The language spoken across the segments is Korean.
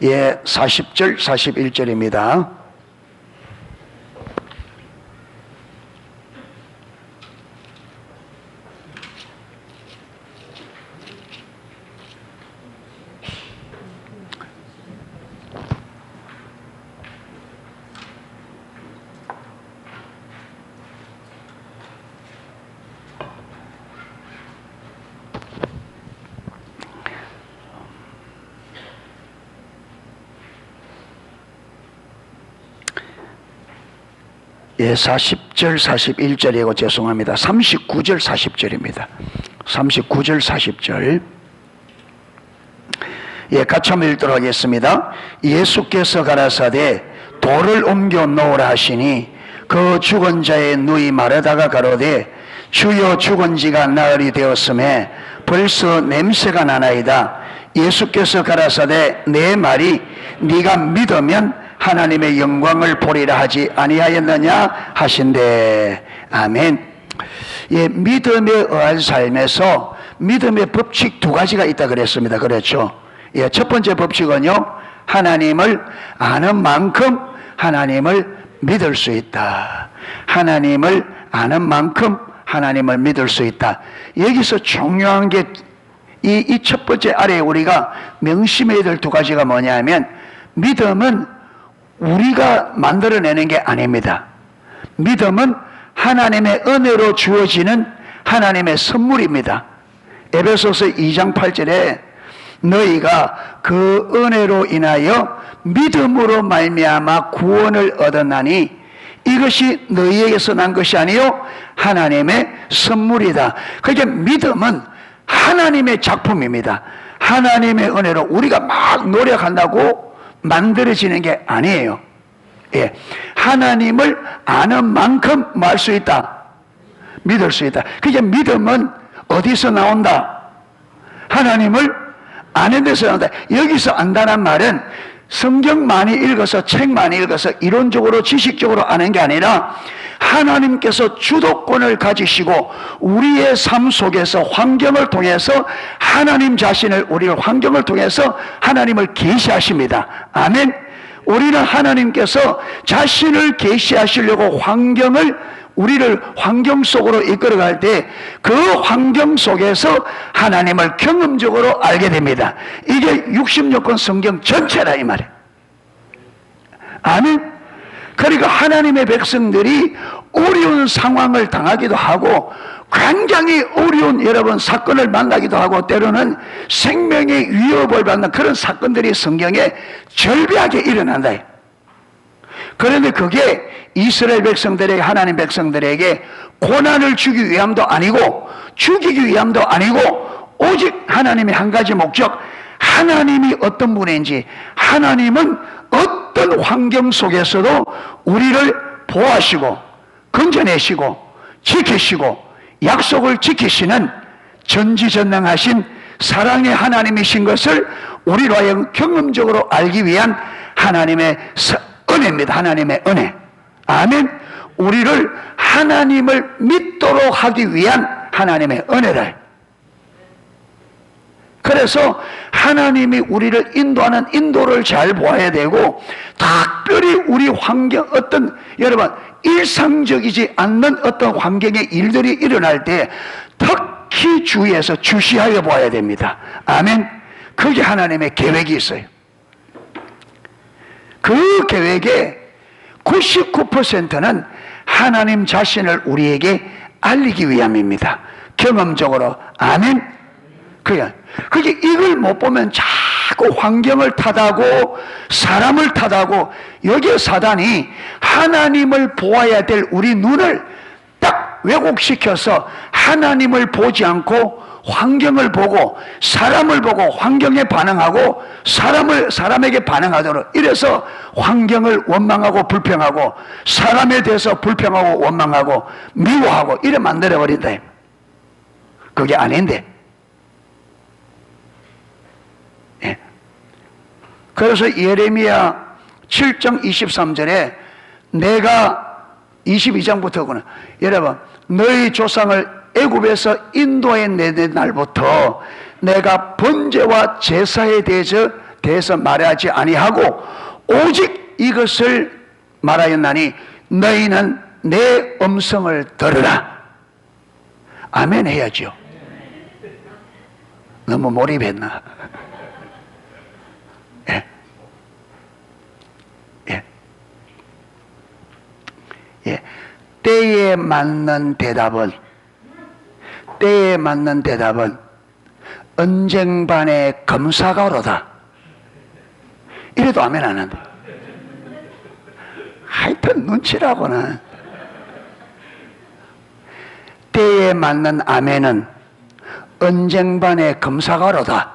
예, 40절, 41절입니다. 예, 40절, 41절이고 죄송합니다. 39절, 40절입니다. 39절, 40절. 예, 같이 한번 읽도록 하겠습니다. 예수께서 가라사대 돌을 옮겨 놓으라 하시니 그 죽은 자의 누이 마르다가 가로되 주여 죽은 지가 나흘이 되었음에 벌써 냄새가 나나이다. 예수께서 가라사대 내 말이 네가 믿으면 하나님의 영광을 보리라 하지 아니하였느냐 하신대. 아멘. 예, 믿음에 의한 삶에서 믿음의 법칙 두 가지가 있다 그랬습니다. 그렇죠? 예, 첫 번째 법칙은요, 하나님을 아는 만큼 하나님을 믿을 수 있다. 하나님을 아는 만큼 하나님을 믿을 수 있다. 여기서 중요한 게 이 첫 번째 아래에 우리가 명심해야 될 두 가지가 뭐냐면, 믿음은 우리가 만들어내는 게 아닙니다. 믿음은 하나님의 은혜로 주어지는 하나님의 선물입니다. 에베소서 2장 8절에 너희가 그 은혜로 인하여 믿음으로 말미암아 구원을 얻었나니 이것이 너희에게서 난 것이 아니요 하나님의 선물이다. 그러니까 믿음은 하나님의 작품입니다. 하나님의 은혜로 우리가 막 노력한다고 만들어지는 게 아니에요. 예, 하나님을 아는 만큼 뭐 할 수 있다? 믿을 수 있다. 그게 믿음은 어디서 나온다? 하나님을 아는 데서 나온다. 여기서 안다는 말은 성경 많이 읽어서, 책 많이 읽어서 이론적으로 지식적으로 아는 게 아니라 하나님께서 주도권을 가지시고 우리의 삶 속에서 환경을 통해서 하나님 자신을, 우리를 환경을 통해서 하나님을 계시하십니다. 아멘. 우리는 하나님께서 자신을 계시하시려고 우리를 환경 속으로 이끌어갈 때 그 환경 속에서 하나님을 경험적으로 알게 됩니다. 이게 66권 성경 전체라 이 말이에요. 아멘. 그러니까 하나님의 백성들이 어려운 상황을 당하기도 하고 굉장히 어려운 여러분 사건을 만나기도 하고 때로는 생명의 위협을 받는 그런 사건들이 성경에 절비하게 일어난다. 그런데 그게 이스라엘 백성들에게, 하나님 백성들에게 고난을 주기 위함도 아니고 죽이기 위함도 아니고 오직 하나님의 한 가지 목적, 하나님이 어떤 분인지, 하나님은 어떤 환경 속에서도 우리를 보호하시고 건져내시고 지키시고 약속을 지키시는 전지전능하신 사랑의 하나님이신 것을 우리로 하여금 경험적으로 알기 위한 하나님의 은혜입니다. 하나님의 은혜. 아멘. 우리를 하나님을 믿도록 하기 위한 하나님의 은혜를. 그래서 하나님이 우리를 인도하는 인도를 잘 보아야 되고, 특별히 우리 환경, 어떤 여러분 일상적이지 않는 어떤 환경의 일들이 일어날 때 특히 주의해서 주시하여 보아야 됩니다. 아멘. 그게 하나님의 계획이 있어요. 그 계획의 99%는 하나님 자신을 우리에게 알리기 위함입니다. 경험적으로. 아멘. 그게 이걸 못 보면 자꾸 환경을 탓하고 사람을 탓하고, 여기에 사단이 하나님을 보아야 될 우리 눈을 딱 왜곡시켜서 하나님을 보지 않고 환경을 보고 사람을 보고 환경에 반응하고 사람에게 반응하도록, 이래서 환경을 원망하고 불평하고 사람에 대해서 불평하고 원망하고 미워하고 이래 만들어버린다. 그게 아닌데. 예. 그래서 예레미야 7장 23절에 내가 22장부터구나. 여러분, 너희 조상을 애굽에서 인도해 내는 날부터 내가 번제와 제사에 대해서 대해서 말하지 아니하고 오직 이것을 말하였나니 너희는 내 음성을 들으라. 아멘 해야죠. 너무 몰입했나? 예. 예. 예. 때에 맞는 대답은 언쟁반의 검사가로다. 이래도 아멘 안 한다. 하여튼 눈치라고는. 때에 맞는 아멘은 언쟁반의 검사가로다.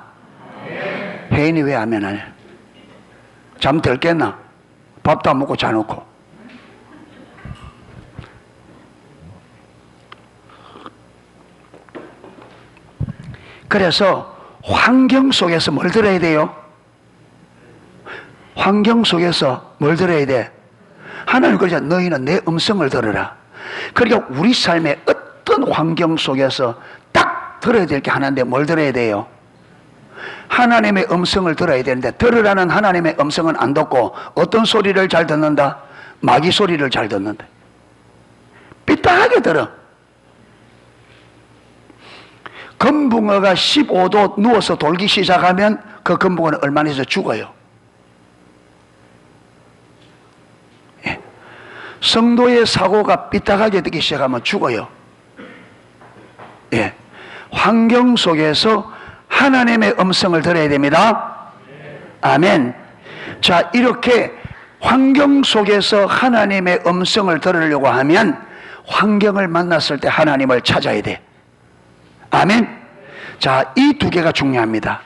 혜인이 왜 아멘 안 해? 잠 들겠나? 밥도 안 먹고 자놓고. 그래서 환경 속에서 뭘 들어야 돼요? 환경 속에서 뭘 들어야 돼? 하나님 그러자 너희는 내 음성을 들으라. 그러니까 우리 삶의 어떤 환경 속에서 딱 들어야 될 게 하나인데 뭘 들어야 돼요? 하나님의 음성을 들어야 되는데 들으라는 하나님의 음성은 안 듣고 어떤 소리를 잘 듣는다? 마귀 소리를 잘 듣는다. 삐딱하게 들어. 금붕어가 15도 누워서 돌기 시작하면 그 금붕어는 얼마 내서 죽어요. 예. 성도의 사고가 삐딱하게 되기 시작하면 죽어요. 예. 환경 속에서 하나님의 음성을 들어야 됩니다. 아멘. 자, 이렇게 환경 속에서 하나님의 음성을 들으려고 하면 환경을 만났을 때 하나님을 찾아야 돼. 아멘. 자, 이 두 개가 중요합니다.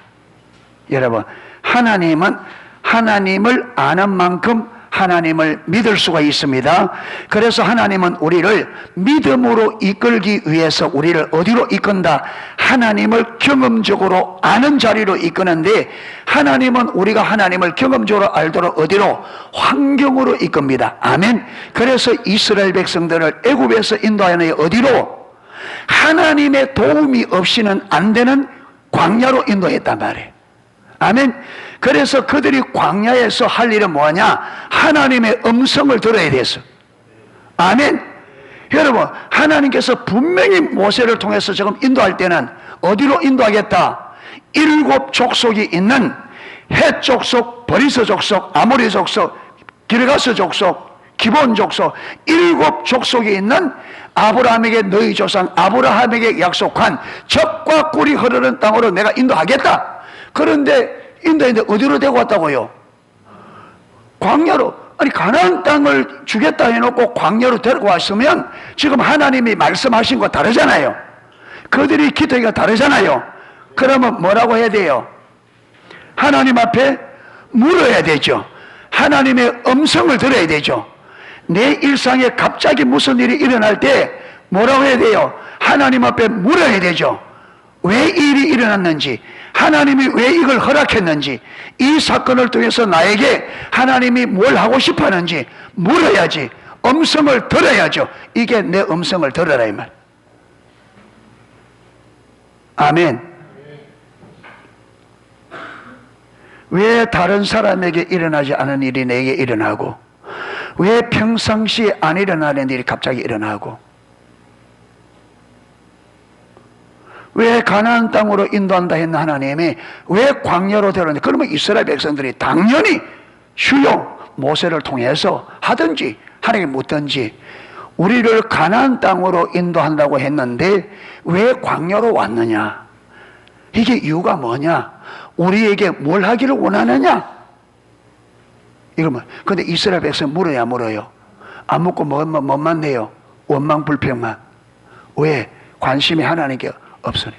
여러분, 하나님은 하나님을 아는 만큼 하나님을 믿을 수가 있습니다. 그래서 하나님은 우리를 믿음으로 이끌기 위해서 우리를 어디로 이끈다? 하나님을 경험적으로 아는 자리로 이끄는데, 하나님은 우리가 하나님을 경험적으로 알도록 어디로? 환경으로 이끕니다. 아멘. 그래서 이스라엘 백성들을 애굽에서 인도하여 어디로? 하나님의 도움이 없이는 안 되는 광야로 인도했단 말이에요. 아멘. 그래서 그들이 광야에서 할 일은 뭐냐? 하나님의 음성을 들어야 돼서. 아멘. 여러분, 하나님께서 분명히 모세를 통해서 지금 인도할 때는 어디로 인도하겠다? 7 족속이 있는 헷 족속, 버리스 족속, 아모리 족속, 기르가스 족속, 기본 족속, 7 족속이 있는 아브라함에게 너희 조상 아브라함에게 약속한 젖과 꿀이 흐르는 땅으로 내가 인도하겠다. 그런데 인도했는데 어디로 데리고 왔다고요? 광야로. 아니, 가나안 땅을 주겠다 해놓고 광야로 데리고 왔으면 지금 하나님이 말씀하신 거 다르잖아요. 그들이 기도가 다르잖아요. 그러면 뭐라고 해야 돼요? 하나님 앞에 물어야 되죠. 하나님의 음성을 들어야 되죠. 내 일상에 갑자기 무슨 일이 일어날 때 뭐라고 해야 돼요? 하나님 앞에 물어야 되죠. 왜 이 일이 일어났는지, 하나님이 왜 이걸 허락했는지, 이 사건을 통해서 나에게 하나님이 뭘 하고 싶어 하는지 물어야지. 음성을 들어야죠. 이게 내 음성을 들어라 이 말. 아멘. 왜 다른 사람에게 일어나지 않은 일이 내게 일어나고, 왜 평상시에 안 일어나는 일이 갑자기 일어나고, 왜 가나안 땅으로 인도한다 했나 하나님이 왜 광야로 데려오는데, 그러면 이스라엘 백성들이 당연히 주여 모세를 통해서 하든지 하나님께 묻든지 우리를 가나안 땅으로 인도한다고 했는데 왜 광야로 왔느냐, 이게 이유가 뭐냐, 우리에게 뭘 하기를 원하느냐, 이러면. 근데 이스라엘 백성 물어야 물어요? 안 묻고 뭐만 해요? 원망불평만. 왜? 관심이 하나님께 없으니까.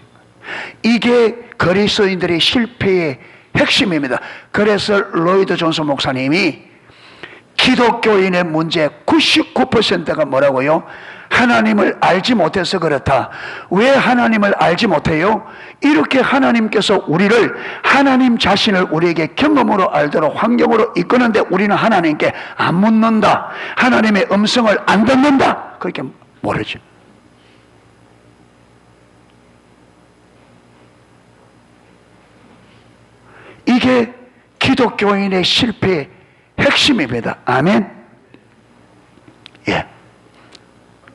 이게 그리스도인들의 실패의 핵심입니다. 그래서 로이드 존스 목사님이 기독교인의 문제 99%가 뭐라고요? 하나님을 알지 못해서 그렇다. 왜 하나님을 알지 못해요? 이렇게 하나님께서 우리를, 하나님 자신을 우리에게 경험으로 알도록 환경으로 이끄는데 우리는 하나님께 안 묻는다. 하나님의 음성을 안 듣는다. 그렇게 모르죠. 이게 기독교인의 실패의 핵심입니다. 아멘. 예.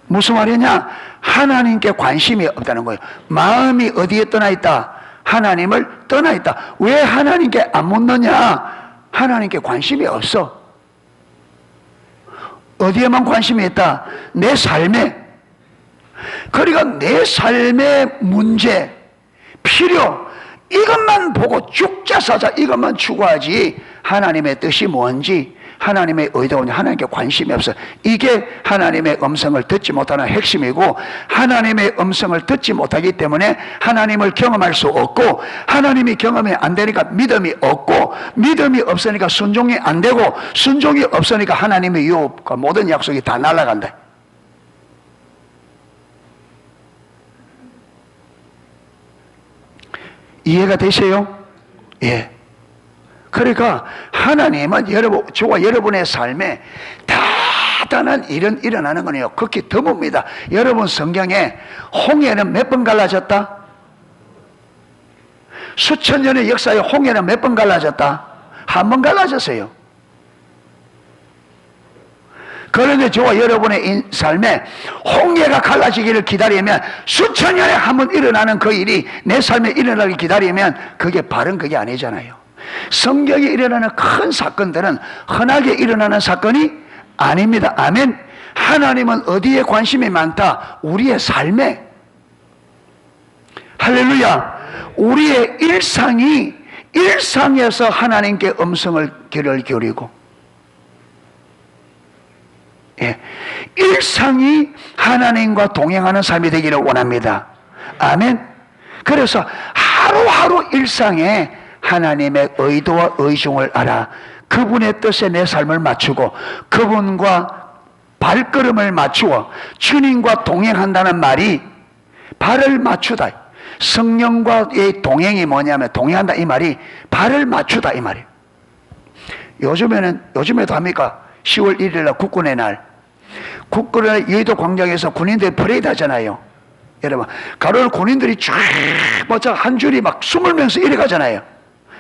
무슨 말이냐? 하나님께 관심이 없다는 거예요. 마음이 어디에 떠나 있다? 하나님을 떠나 있다. 왜 하나님께 안 묻느냐? 하나님께 관심이 없어. 어디에만 관심이 있다? 내 삶에. 그러니까 내 삶의 문제, 필요, 이것만 보고 죽자 사자 이것만 추구하지 하나님의 뜻이 뭔지, 하나님의 의도가 뭔지 하나님께 관심이 없어. 이게 하나님의 음성을 듣지 못하는 핵심이고, 하나님의 음성을 듣지 못하기 때문에 하나님을 경험할 수 없고, 하나님이 경험이 안 되니까 믿음이 없고, 믿음이 없으니까 순종이 안 되고, 순종이 없으니까 하나님의 유업과 모든 약속이 다 날아간다. 이해가 되세요? 예. 그러니까 하나님은 저와 여러분의 삶에 대단한 일은 일어나는 거네요. 극히 드뭅니다. 여러분 성경에 홍해는 몇 번 갈라졌다? 수천 년의 역사에 홍해는 몇 번 갈라졌다? 한 번 갈라졌어요. 그런데 저와 여러분의 삶에 홍해가 갈라지기를 기다리면, 수천 년에 한 번 일어나는 그 일이 내 삶에 일어나기 기다리면 그게 바른 그게 아니잖아요. 성경에 일어나는 큰 사건들은 흔하게 일어나는 사건이 아닙니다. 아멘. 하나님은 어디에 관심이 많다? 우리의 삶에. 할렐루야. 우리의 일상에서 하나님께 음성을 귀를 기울이고, 예, 일상이 하나님과 동행하는 삶이 되기를 원합니다. 아멘. 그래서 하루하루 일상에 하나님의 의도와 의중을 알아 그분의 뜻에 내 삶을 맞추고 그분과 발걸음을 맞추어 주님과 동행한다는 말이 발을 맞추다. 성령과의 동행이 뭐냐면, 동행한다 이 말이 발을 맞추다 이 말이에요. 요즘에도 합니까? 10월 1일 날 국군의 날, 국군의 여의도 광장에서 군인들이 퍼레이드 하잖아요. 여러분, 가로를 군인들이 쫙 한 줄이 막 20명씩 이래 가잖아요.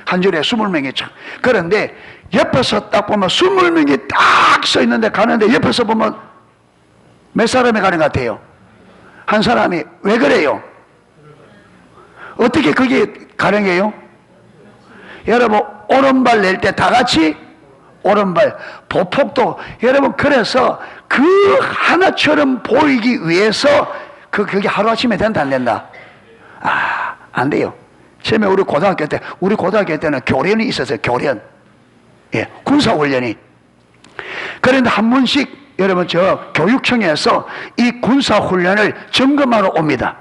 한 줄에 20명이 쫙. 그런데 옆에서 딱 보면 20명이 딱 서 있는데, 가는데 옆에서 보면 몇 사람이 가는 것 같아요? 한 사람이. 왜 그래요? 어떻게 그게 가능해요? 여러분, 오른발 낼 때 다 같이 오른발, 보폭도. 여러분, 그래서 그 하나처럼 보이기 위해서 그게 하루아침에 된다 안 된다? 안 돼요. 처음에 우리 고등학교 때는 교련이 있었어요. 교련. 예, 군사훈련이. 그런데 한 번씩 여러분 저 교육청에서 이 군사훈련을 점검하러 옵니다.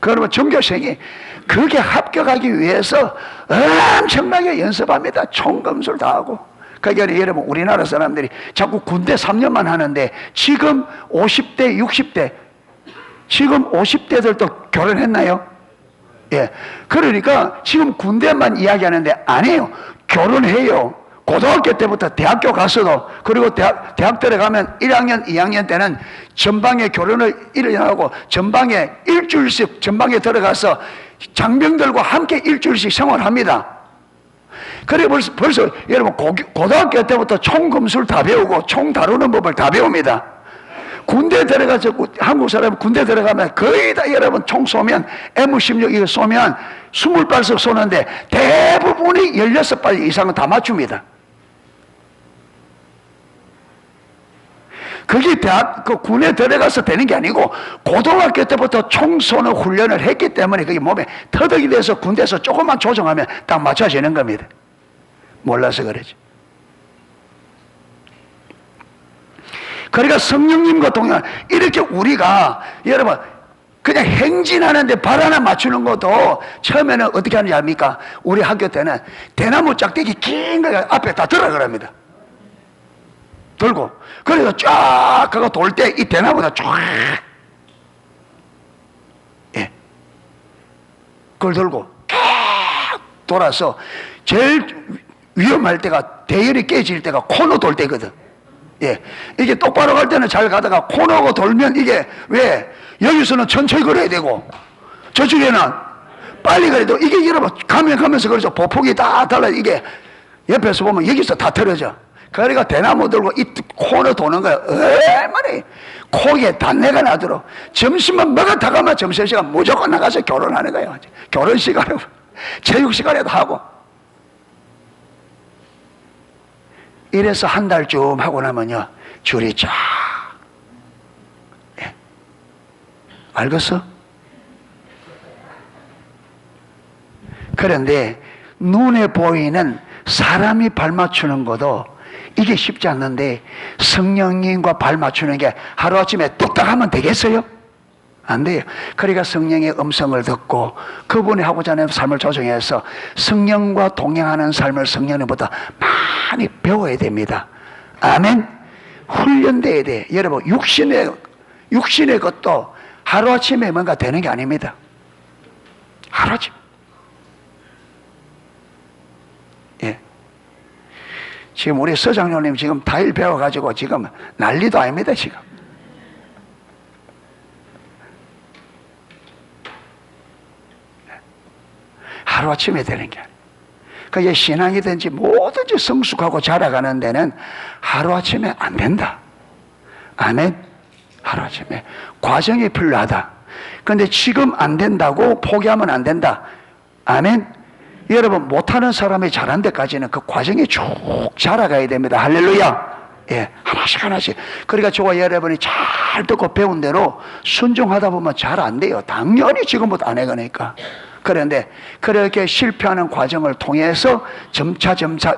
그러면 전교생이 그게 합격하기 위해서 엄청나게 연습합니다. 총검술 다 하고. 그러니까 여러분, 우리나라 사람들이 자꾸 군대 3년만 하는데, 지금 50대, 60대, 지금 50대들도 결혼했나요? 예. 그러니까 지금 군대만 이야기하는데 안 해요. 결혼해요. 고등학교 때부터 대학교 가서도, 그리고 대학 들어가면 1학년, 2학년 때는 전방에 결혼을 일어나고 전방에 일주일씩 전방에 들어가서 장병들과 함께 일주일씩 생활합니다. 그래 벌써 여러분 고등학교 때부터 총검술 다 배우고 총 다루는 법을 다 배웁니다. 군대 들어가서, 한국 사람 군대 들어가면 거의 다 여러분 총 쏘면 M16 이거 쏘면 20발씩 쏘는데 대부분이 16발 이상은 다 맞춥니다. 그게 군에 들어가서 되는 게 아니고, 고등학교 때부터 총 쏘는 훈련을 했기 때문에 그게 몸에 터득이 돼서 군대에서 조금만 조정하면 딱 맞춰지는 겁니다. 몰라서 그러지. 그러니까 성령님과 동행, 이렇게 우리가 여러분 그냥 행진하는데 발 하나 맞추는 것도 처음에는 어떻게 하는지 압니까? 우리 학교 때는 대나무 짝대기 긴 거 앞에 다 들어 그럽니다. 들고, 그래서 쫙 그거 돌 때 이 대나무다 쫙, 예, 그걸 들고 쫙 돌아서 제일 위험할 때가, 대열이 깨질 때가 코너 돌 때거든. 예, 이게 똑바로 갈 때는 잘 가다가 코너가 돌면 이게 왜 여기서는 천천히 걸어야 되고 저쪽에는 빨리 그래도 이게 여러분 가면서 그래서 보폭이 다 달라. 이게 옆에서 보면 여기서 다 틀어져. 그러니까 대나무 들고 이 코너 도는 거야. 얼마나 코에 단내가 나도록. 점심은 뭐가 다가면 점심시간 무조건 나가서 결혼하는 거예요. 결혼 시간에 체육 시간에도 하고. 이래서 한 달쯤 하고 나면요 줄이 쫙. 예. 알겠어? 그런데 눈에 보이는 사람이 발 맞추는 것도 이게 쉽지 않는데 성령님과 발 맞추는 게 하루아침에 뚝딱 하면 되겠어요? 안 돼요. 그러니까 성령의 음성을 듣고 그분이 하고자 하는 삶을 조정해서 성령과 동행하는 삶을 성령님보다 많이 배워야 됩니다. 아멘. 훈련돼야 돼. 여러분 육신의 것도 하루아침에 뭔가 되는 게 아닙니다. 하루아침. 예. 지금 우리 서장로님 지금 타일 배워가지고 지금 난리도 아닙니다 지금. 하루아침에 되는 게 아니에요. 그게 신앙이든지 뭐든지 성숙하고 자라가는 데는 하루아침에 안 된다. 아멘. 하루아침에 과정이 필요하다. 그런데 지금 안 된다고 포기하면 안 된다. 아멘. 여러분 못하는 사람이 잘한 데까지는 그 과정이 쭉 자라가야 됩니다. 할렐루야. 예, 하나씩. 그러니까 저와 여러분이 잘 듣고 배운 대로 순종하다 보면 잘 안 돼요. 당연히 지금부터 안 해가니까. 그런데 그렇게 실패하는 과정을 통해서 점차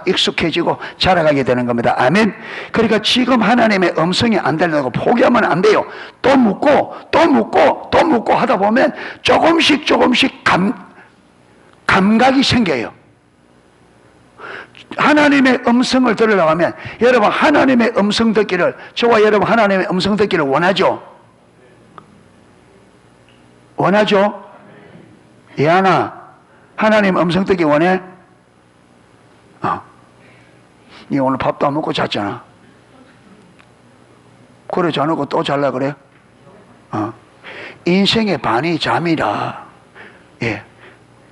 익숙해지고 자라가게 되는 겁니다. 아멘. 그러니까 지금 하나님의 음성이 안 들리고 포기하면 안 돼요. 또 묻고 하다 보면 조금씩 감각이 생겨요. 하나님의 음성을 들으려고 하면 여러분 하나님의 음성 듣기를, 저와 여러분 하나님의 음성 듣기를 원하죠? 원하죠? 예하나, 하나님 음성 듣기 원해? 니 오늘 밥도 안 먹고 잤잖아. 그래 자놓고 또 잘라 그래? 인생의 반이 잠이라. 예.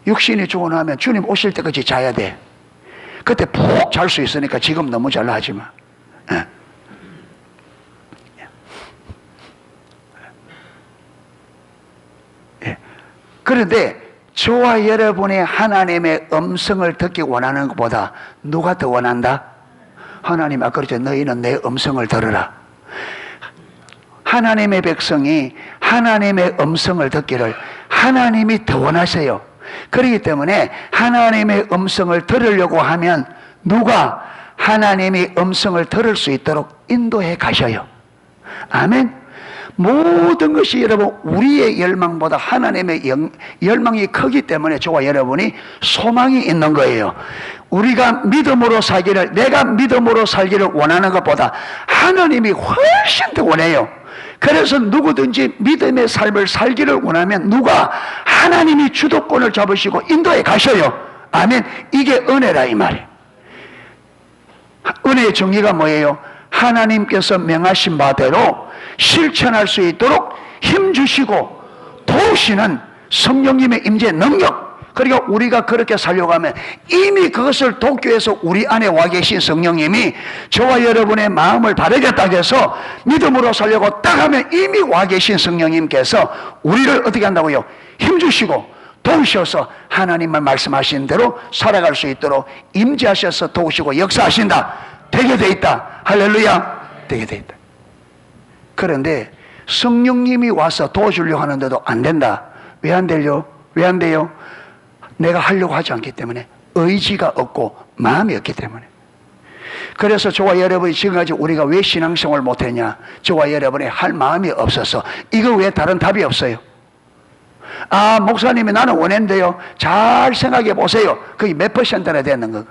육신이 죽고 나면 주님 오실 때까지 자야 돼. 그때 푹 잘 수 있으니까 지금 너무 잘라 하지 마. 예. 예. 그런데 저와 여러분의 하나님의 음성을 듣기 원하는 것보다 누가 더 원한다? 하나님 아까 그랬죠. 너희는 내 음성을 들으라. 하나님의 백성이 하나님의 음성을 듣기를 하나님이 더 원하세요. 그렇기 때문에 하나님의 음성을 들으려고 하면 누가 하나님의 음성을 들을 수 있도록 인도해 가셔요. 아멘. 모든 것이 여러분 우리의 열망보다 하나님의 열망이 크기 때문에 저와 여러분이 소망이 있는 거예요. 우리가 믿음으로 살기를, 내가 믿음으로 살기를 원하는 것보다 하나님이 훨씬 더 원해요. 그래서 누구든지 믿음의 삶을 살기를 원하면 누가 하나님이 주도권을 잡으시고 인도해 가셔요. 아멘. 이게 은혜라 이 말이에요. 은혜의 정의가 뭐예요? 하나님께서 명하신 바대로 실천할 수 있도록 힘주시고 도우시는 성령님의 임재 능력. 그러니까 우리가 그렇게 살려고 하면 이미 그것을 돕기 위해서 우리 안에 와 계신 성령님이 저와 여러분의 마음을 바르게 딱 해서 믿음으로 살려고 딱 하면 이미 와 계신 성령님께서 우리를 어떻게 한다고요? 힘주시고 도우셔서 하나님만 말씀하신 대로 살아갈 수 있도록 임재하셔서 도우시고 역사하신다. 되게 돼 있다. 할렐루야. 되게 돼 있다. 그런데 성령님이 와서 도와주려고 하는데도 안 된다. 왜 안 돼요? 왜 안 돼요? 내가 하려고 하지 않기 때문에, 의지가 없고 마음이 없기 때문에. 그래서 저와 여러분이 지금까지 우리가 왜 신앙생활을 못했냐? 저와 여러분이 할 마음이 없어서. 이거 왜 다른 답이 없어요? 아, 목사님이 나는 원했는데요. 잘 생각해 보세요. 그게 몇 %나 되는 거?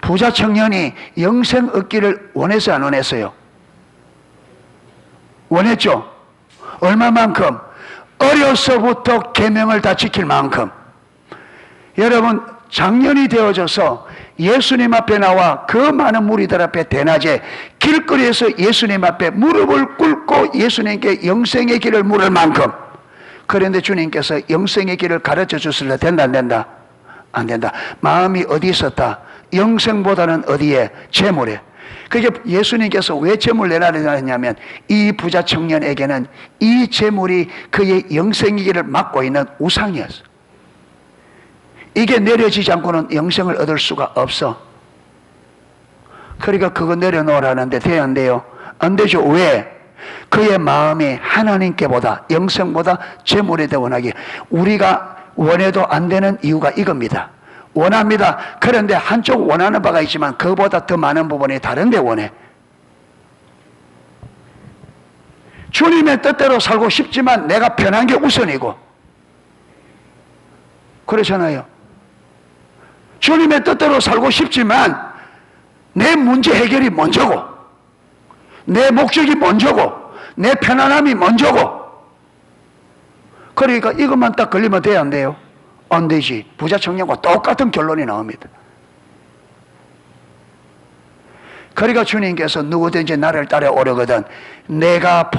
부자 청년이 영생 얻기를 원해서 안 원했어요? 원했죠? 얼마만큼? 어려서부터 계명을 다 지킬 만큼. 여러분 장년이 되어져서 예수님 앞에 나와 그 많은 무리들 앞에 대낮에 길거리에서 예수님 앞에 무릎을 꿇고 예수님께 영생의 길을 물을 만큼, 그런데 주님께서 영생의 길을 가르쳐 주실래? 된다 안 된다? 안 된다. 마음이 어디 있었다? 영생보다는 어디에? 재물에. 그게 예수님께서 왜 재물 내라고 했냐면 이 부자 청년에게는 이 재물이 그의 영생의 길을 막고 있는 우상이었어. 이게 내려지지 않고는 영생을 얻을 수가 없어. 그러니까 그거 내려놓으라는데 돼야 안 돼요? 안 되죠. 왜? 그의 마음이 하나님께보다 영생보다 재물에 더 원하기. 우리가 원해도 안 되는 이유가 이겁니다. 원합니다. 그런데 한쪽 원하는 바가 있지만 그보다 더 많은 부분이 다른 데 원해. 주님의 뜻대로 살고 싶지만 내가 편한 게 우선이고 그렇잖아요. 주님의 뜻대로 살고 싶지만 내 문제 해결이 먼저고 내 목적이 먼저고 내 편안함이 먼저고 그러니까 이것만 딱 걸리면 돼야 안 돼요? 안 되지. 부자 청년과 똑같은 결론이 나옵니다. 그러니까 주님께서 누구든지 나를 따라오려거든 내가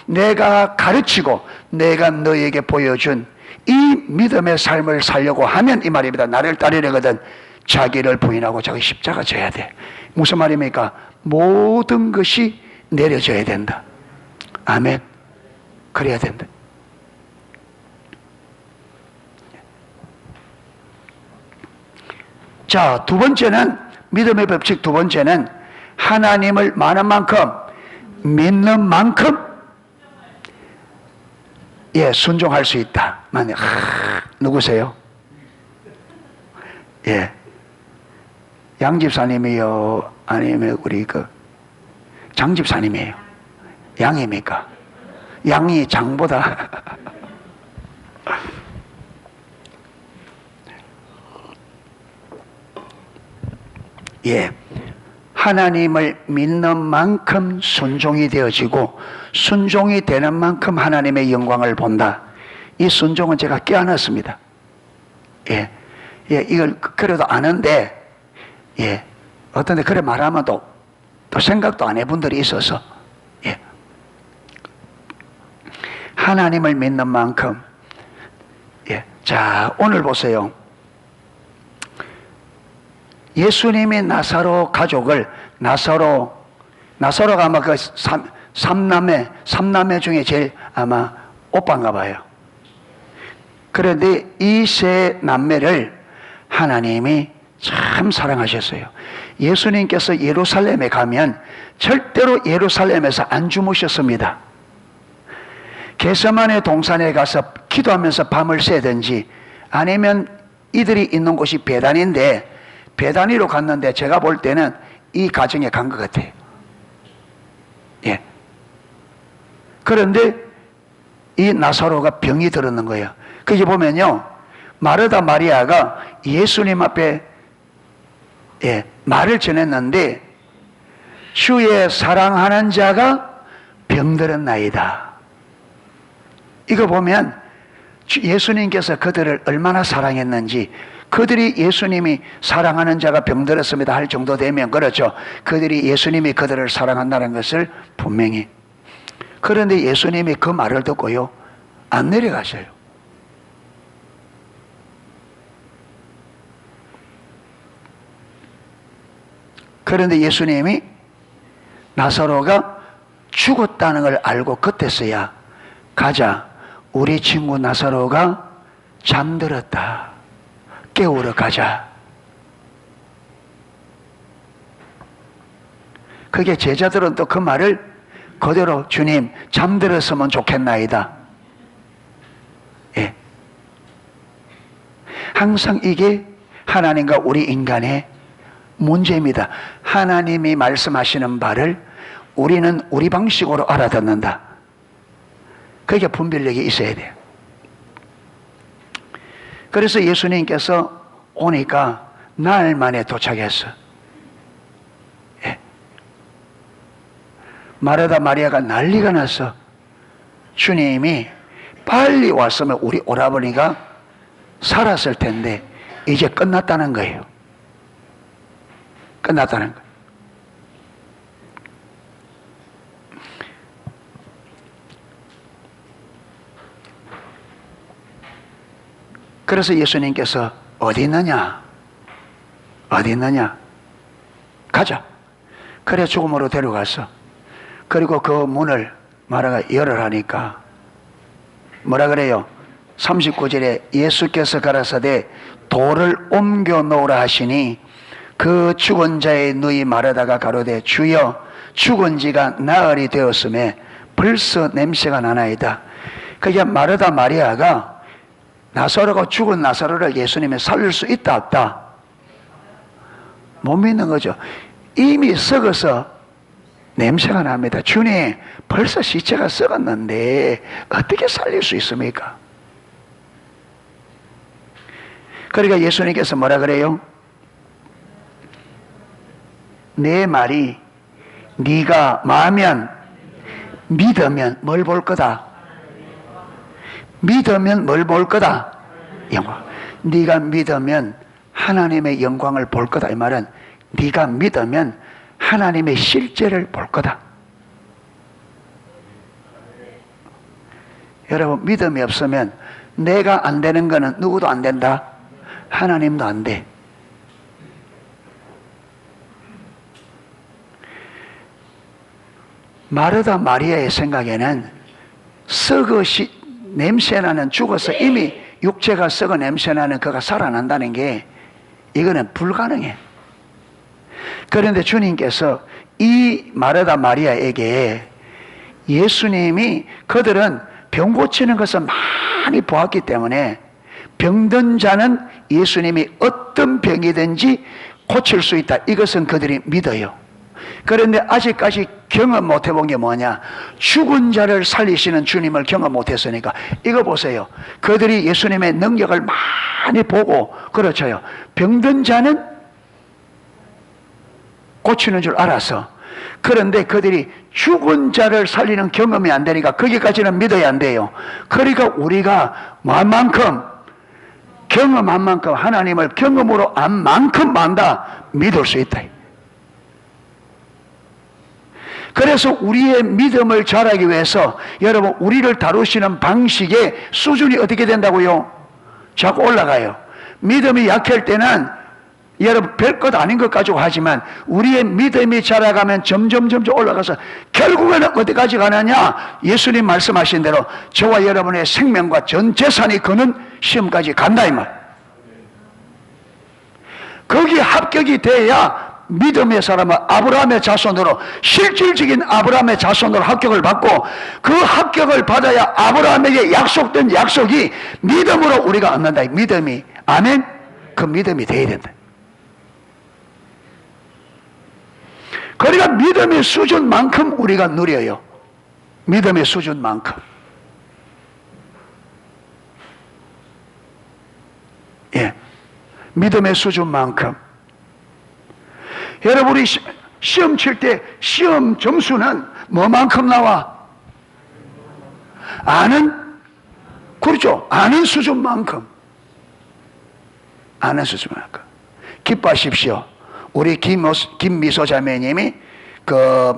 내가 가르치고 내가 너에게 보여준 이 믿음의 삶을 살려고 하면 이 말입니다. 나를 따르려거든 자기를 부인하고 자기 십자가 져야 돼. 무슨 말입니까? 모든 것이 내려져야 된다. 아멘. 그래야 된다. 자, 두 번째는 믿음의 법칙 두 번째는 하나님을 많은 만큼 믿는 만큼 순종할 수 있다. 누구세요? 양 집사님이요? 아니면 우리 장 집사님이에요? 양입니까? 양이 장보다 하나님을 믿는 만큼 순종이 되어지고 순종이 되는 만큼 하나님의 영광을 본다. 이 순종은 제가 껴안았습니다. 이걸 그래도 아는데 어떤데 그래 말하면 또 생각도 안 해본 분들이 있어서 하나님을 믿는 만큼 자, 오늘 보세요. 예수님이 나사로 가족을 나사로가 아마 그 삼남매 중에 제일 아마 오빠인가 봐요. 그런데 이 세 남매를 하나님이 참 사랑하셨어요. 예수님께서 예루살렘에 가면 절대로 예루살렘에서 안 주무셨습니다. 겟세마네 동산에 가서 기도하면서 밤을 새든지 아니면 이들이 있는 곳이 베단인데 베다니로 갔는데 제가 볼 때는 이 가정에 간 것 같아요. 그런데 이 나사로가 병이 들었는 거예요. 거기 보면요, 마르다 마리아가 예수님 앞에 말을 전했는데 주의 사랑하는 자가 병들었나이다. 이거 보면 예수님께서 그들을 얼마나 사랑했는지, 그들이 예수님이 사랑하는 자가 병들었습니다 할 정도 되면 그렇죠. 그들이 예수님이 그들을 사랑한다는 것을 분명히. 그런데 예수님이 그 말을 듣고요, 안 내려가셔요. 그런데 예수님이 나사로가 죽었다는 걸 알고 그때서야 가자, 우리 친구 나사로가 잠들었다, 깨우러 가자. 그게 제자들은 또 그 말을 그대로 주님 잠들었으면 좋겠나이다. 항상 이게 하나님과 우리 인간의 문제입니다. 하나님이 말씀하시는 바를 우리는 우리 방식으로 알아듣는다. 그게 분별력이 있어야 돼요. 그래서 예수님께서 오니까 나흘 만에 도착했어. 마르다 마리아가 난리가 났어. 주님이 빨리 왔으면 우리 오라버니가 살았을 텐데 이제 끝났다는 거예요. 끝났다는 거예요. 그래서 예수님께서 어디 있느냐? 어디 있느냐? 가자. 그래 죽음으로 데려갔어. 그리고 그 문을 마라가 열으라니까 뭐라 그래요? 39절에 예수께서 가라사대 돌을 옮겨 놓으라 하시니 그 죽은 자의 누이 마르다가 가로되 주여 죽은 지가 나흘이 되었음에 벌써 냄새가 나나이다. 그게 마르다 마리아가 나사로가 죽은 나사로를 예수님이 살릴 수 있다 없다? 못 믿는 거죠. 이미 썩어서 냄새가 납니다. 주님, 벌써 시체가 썩었는데 어떻게 살릴 수 있습니까? 그러니까 예수님께서 뭐라 그래요? 내 말이 네가 마면 믿으면 뭘 볼 거다? 믿으면 뭘 볼 거다? 영광. 네가 믿으면 하나님의 영광을 볼 거다. 이 말은 네가 믿으면 하나님의 실제를 볼 거다. 여러분, 믿음이 없으면 내가 안 되는 거는 누구도 안 된다? 하나님도 안 돼. 마르다 마리아의 생각에는 썩어시 냄새나는, 죽어서 이미 육체가 썩어 냄새나는 그가 살아난다는 게 이거는 불가능해. 그런데 주님께서 이 마르다 마리아에게 예수님이, 그들은 병 고치는 것을 많이 보았기 때문에 병든 자는 예수님이 어떤 병이든지 고칠 수 있다, 이것은 그들이 믿어요. 그런데 아직까지 경험 못 해본 게 뭐냐? 죽은 자를 살리시는 주님을 경험 못 했으니까. 이거 보세요. 그들이 예수님의 능력을 많이 보고, 그렇죠, 병든 자는 고치는 줄 알아서. 그런데 그들이 죽은 자를 살리는 경험이 안 되니까 거기까지는 믿어야 안 돼요. 그러니까 우리가 만큼 경험한 만큼 하나님을 경험으로 안 만큼 만다 믿을 수 있다. 그래서 우리의 믿음을 자라기 위해서 여러분, 우리를 다루시는 방식의 수준이 어떻게 된다고요? 자꾸 올라가요. 믿음이 약할 때는 여러분 별것 아닌 것 가지고 하지만 우리의 믿음이 자라가면 점점 올라가서 결국에는 어디까지 가느냐? 예수님 말씀하신 대로 저와 여러분의 생명과 전 재산이 거는 시험까지 간다, 이 말. 거기 합격이 돼야 믿음의 사람은 아브라함의 자손으로, 실질적인 아브라함의 자손으로 합격을 받고, 그 합격을 받아야 아브라함에게 약속된 약속이 믿음으로 우리가 얻는다. 믿음이, 아멘? 그 믿음이 돼야 된다. 그러니까 믿음의 수준만큼 우리가 누려요. 믿음의 수준만큼. 예, 믿음의 수준만큼. 여러분이 시험 칠 때 시험 점수는 뭐만큼 나와? 아는, 그렇죠, 아는 수준만큼. 아는 수준만큼. 기뻐하십시오. 우리 김미소 자매님이 그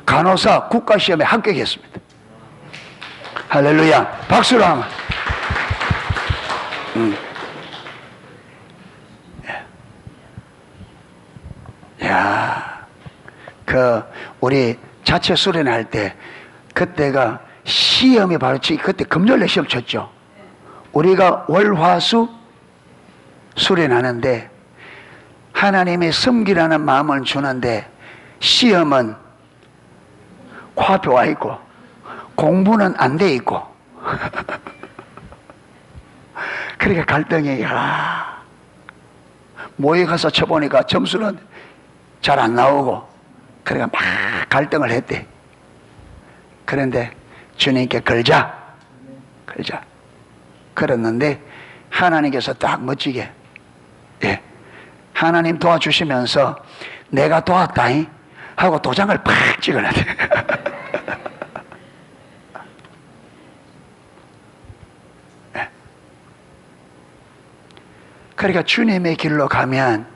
간호사 국가시험에 합격했습니다. 할렐루야. 박수로 한번. 야, 우리 자체 수련할 때, 그때가 시험이 바로 그때 금요일에 시험 쳤죠. 우리가 월화수 수련하는데 하나님의 섬기라는 마음을 주는데 시험은 코앞에 와 있고 공부는 안 돼 있고 그러니까 갈등이, 모의 가서 쳐보니까 점수는 잘 안 나오고, 그러니까 막 갈등을 했대. 그런데 주님께 걸자. 그랬는데 하나님께서 딱 멋지게, 예, 하나님 도와주시면서 내가 도왔다잉 하고 도장을 팍 찍어놨대. 예. 그러니까 주님의 길로 가면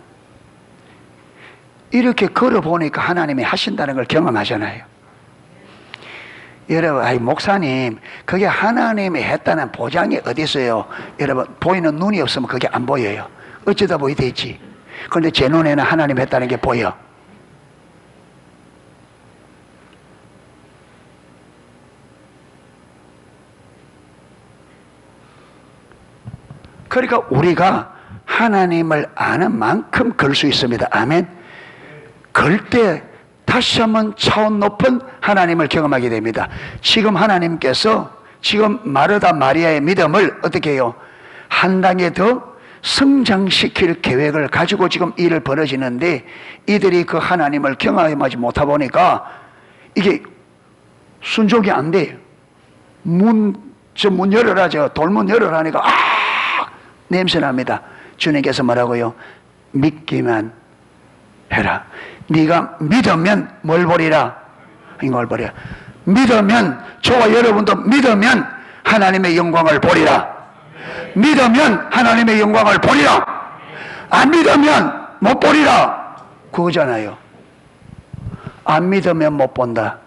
이렇게 걸어보니까 하나님이 하신다는 걸 경험하잖아요. 여러분, 아이 목사님, 그게 하나님이 했다는 보장이 어디 있어요? 여러분, 보이는 눈이 없으면 그게 안 보여요. 어쩌다 보이 되지. 그런데 제 눈에는 하나님 했다는 게 보여. 그러니까 우리가 하나님을 아는 만큼 걸 수 있습니다. 아멘. 걸 때 다시 한번 차원 높은 하나님을 경험하게 됩니다. 지금 하나님께서 지금 마르다 마리아의 믿음을 어떻게 해요? 한 단계 더 성장시킬 계획을 가지고 지금 일을 벌어지는데, 이들이 그 하나님을 경험하지 못하다 보니까 이게 순종이 안 돼요. 저 문 열어라, 저 돌문 열어라 하니까 냄새 납니다. 주님께서 뭐라고요? 믿기만 해라. 네가 믿으면 뭘 보리라? 이걸 보리라. 믿으면, 저와 여러분도 믿으면 하나님의 영광을 보리라. 믿으면 하나님의 영광을 보리라. 안 믿으면 못 보리라. 그거잖아요. 안 믿으면 못 본다.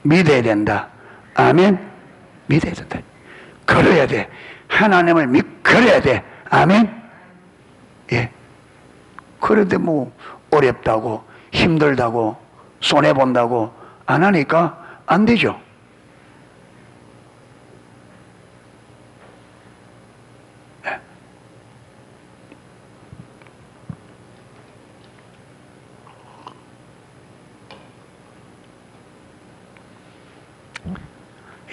믿어야 된다. 아멘. 믿어야 된다. 걸어야 돼. 하나님을 걸어야 돼. 아멘. 예. 그런데 뭐 어렵다고, 힘들다고, 손해본다고 안 하니까 안 되죠. 예.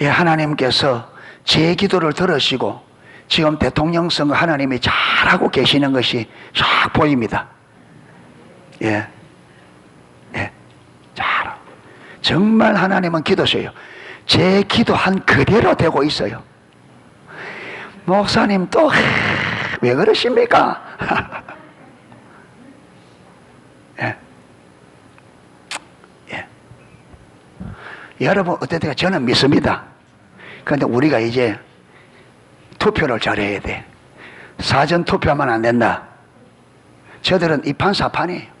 예, 하나님께서 제 기도를 들으시고 지금 대통령 선거 하나님이 잘하고 계시는 것이 쫙 보입니다. 예. 예. 잘. 정말 하나님은 기도셔요. 제 기도한 그대로 되고 있어요. 목사님 또 왜 그러십니까? 예. 예. 여러분 어때요? 저는 믿습니다. 그런데 우리가 이제 투표를 잘해야 돼. 사전 투표하면 안 된다. 저들은 이판사판이에요.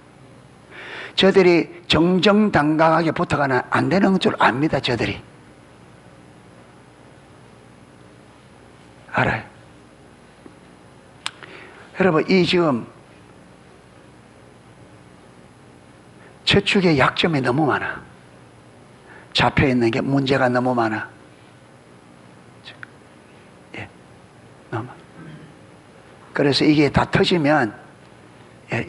저들이 정정당당하게 붙어가는 안 되는 줄 압니다. 저들이 알아요. 여러분, 이 지금 저축의 약점이 너무 많아. 잡혀있는 게 문제가 너무 많아. 예, 너무. 그래서 이게 다 터지면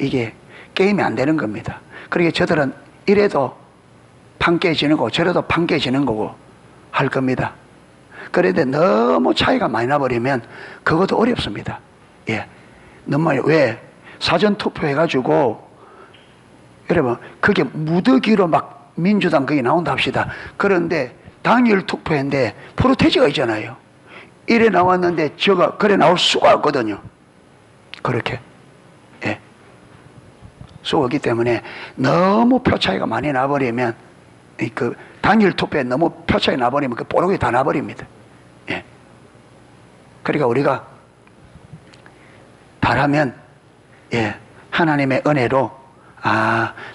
이게 게임이 안 되는 겁니다. 그러니까 저들은 이래도 판 깨지는 거고 저래도 판 깨지는 거고 할 겁니다. 그런데 너무 차이가 많이 나버리면 그것도 어렵습니다. 예, 너무 많이. 왜? 사전 투표해가지고 여러분 그게 무더기로 막 민주당 거기 나온다 합시다. 그런데 당일 투표인데 프로테지가 있잖아요. 이래 나왔는데 저가 그래 나올 수가 없거든요. 그렇게. 예. 수가 없기 때문에 너무 표 차이가 많이 나버리면 그 당일 투표에 너무 표 차이 나버리면 그 뽀록이 다 나버립니다. 예. 그러니까 우리가 바라면 예, 하나님의 은혜로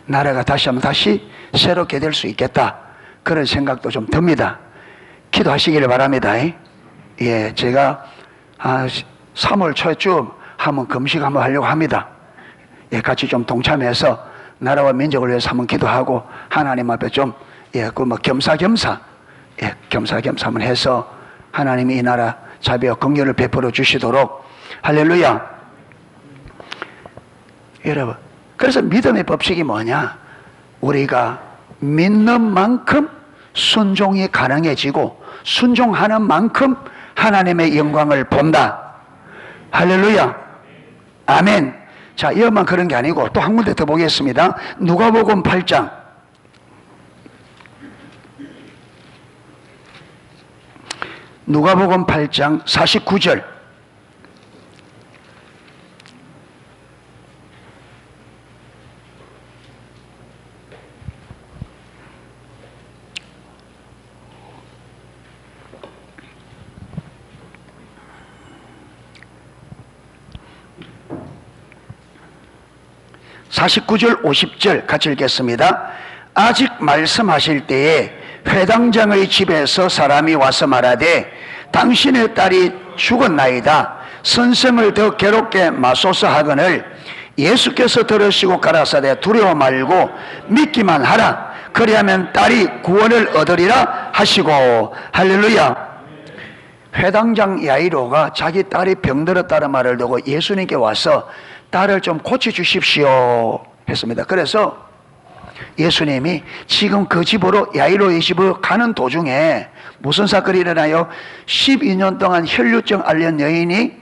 나라가 다시 한번 다시 새롭게 될 수 있겠다. 그런 생각도 좀 듭니다. 기도하시기를 바랍니다. 예, 제가 3월 초에쯤 한번 금식 한번 하려고 합니다. 예, 같이 좀 동참해서 나라와 민족을 위해서 한번 기도하고 하나님 앞에 좀 겸사겸사 한번 해서 하나님이 이 나라 자비와 긍휼을 베풀어 주시도록. 할렐루야. 여러분, 그래서 믿음의 법칙이 뭐냐? 우리가 믿는 만큼 순종이 가능해지고 순종하는 만큼 하나님의 영광을 본다. 할렐루야. 아멘. 자, 이것만 그런 게 아니고 또 한 군데 더 보겠습니다. 누가복음 8장. 누가복음 8장 49절. (49절) (50절) 같이 읽겠습니다. 아직 말씀하실 때에 회당장의 집에서 사람이 와서 말하되 당신의 딸이 죽었나이다. 선생을 더 괴롭게 마소서 하거늘 예수께서 들으시고 가라사대 두려워 말고 믿기만 하라. 그리하면 딸이 구원을 얻으리라 하시고. 할렐루야. 회당장 야이로가 자기 딸이 병들었다는 말을 듣고 예수님께 와서 딸을 좀 고쳐주십시오 했습니다. 그래서 예수님이 지금 그 집으로, 야이로의 집으로 가는 도중에 무슨 사건이 일어나요? 12년 동안 혈류증 앓는 여인이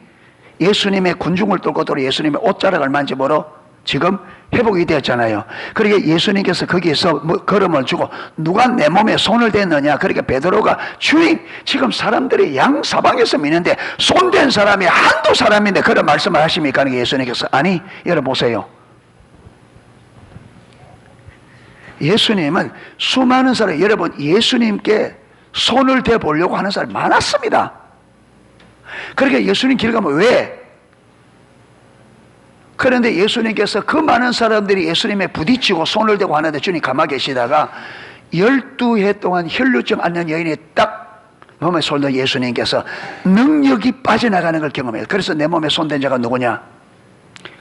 예수님의 군중을 뚫고 들어 예수님의 옷자락을 만져보러 지금 회복이 되었잖아요. 그러니까 예수님께서 거기에서 걸음을 주고 누가 내 몸에 손을 댔느냐? 그러니까 베드로가 주님, 지금 사람들이 양사방에서 미는데 손댄 사람이 한두 사람인데 그런 말씀을 하십니까? 그러니까 예수님께서 아니, 여러분 보세요. 예수님은 수많은 사람, 여러분 예수님께 손을 대보려고 하는 사람이 많았습니다. 그러니까 예수님 길 가면 왜? 그런데 예수님께서 그 많은 사람들이 예수님에 부딪히고 손을 대고 하는데 주님 가만히 계시다가 12해 동안 혈류증 앓는 여인이 딱 몸에 손을 예수님께서 능력이 빠져나가는 걸 경험해요. 그래서 내 몸에 손댄 자가 누구냐?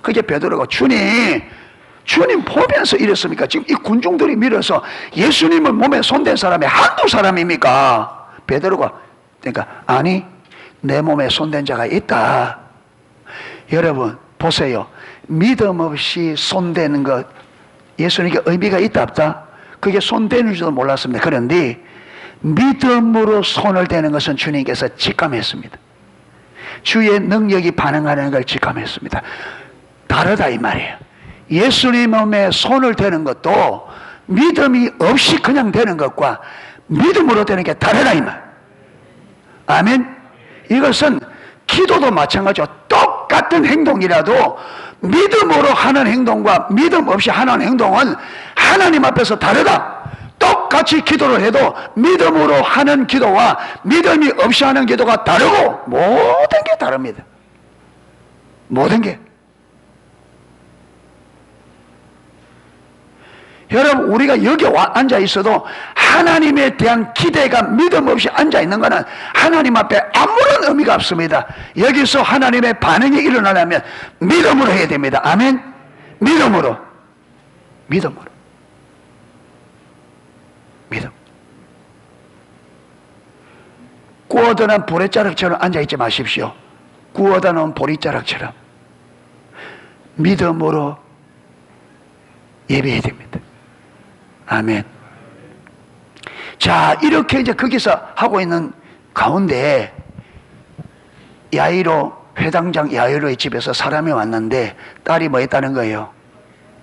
그게 베드로가 주님 보면서 이랬습니까? 지금 이 군중들이 밀어서 예수님을 몸에 손댄 사람이 한두 사람입니까? 베드로가 그러니까 아니, 내 몸에 손댄 자가 있다. 여러분 보세요. 믿음 없이 손대는 것 예수님께 의미가 있다 없다? 그게 손대는 줄도 몰랐습니다. 그런데 믿음으로 손을 대는 것은 주님께서 직감했습니다. 주의 능력이 반응하는 걸 직감했습니다. 다르다 이 말이에요. 예수님 몸에 손을 대는 것도 믿음이 없이 그냥 되는 것과 믿음으로 되는 게 다르다 이 말. 아멘. 이것은 기도도 마찬가지로 똑같은 행동이라도 믿음으로 하는 행동과 믿음 없이 하는 행동은 하나님 앞에서 다르다. 똑같이 기도를 해도 믿음으로 하는 기도와 믿음이 없이 하는 기도가 다르고 모든 게 다릅니다. 모든 게. 여러분 우리가 여기 앉아 있어도 하나님에 대한 기대가 믿음 없이 앉아 있는 것은 하나님 앞에 아무런 의미가 없습니다. 여기서 하나님의 반응이 일어나려면 믿음으로 해야 됩니다. 아멘. 믿음으로. 믿음. 구워드는 보리자락처럼 앉아 있지 마십시오. 구워드는 보리자락처럼 믿음으로 예배해야 됩니다. 아멘. 자, 이렇게 이제 거기서 하고 있는 가운데 야이로, 회당장 야이로의 집에서 사람이 왔는데 딸이 뭐 했다는 거예요?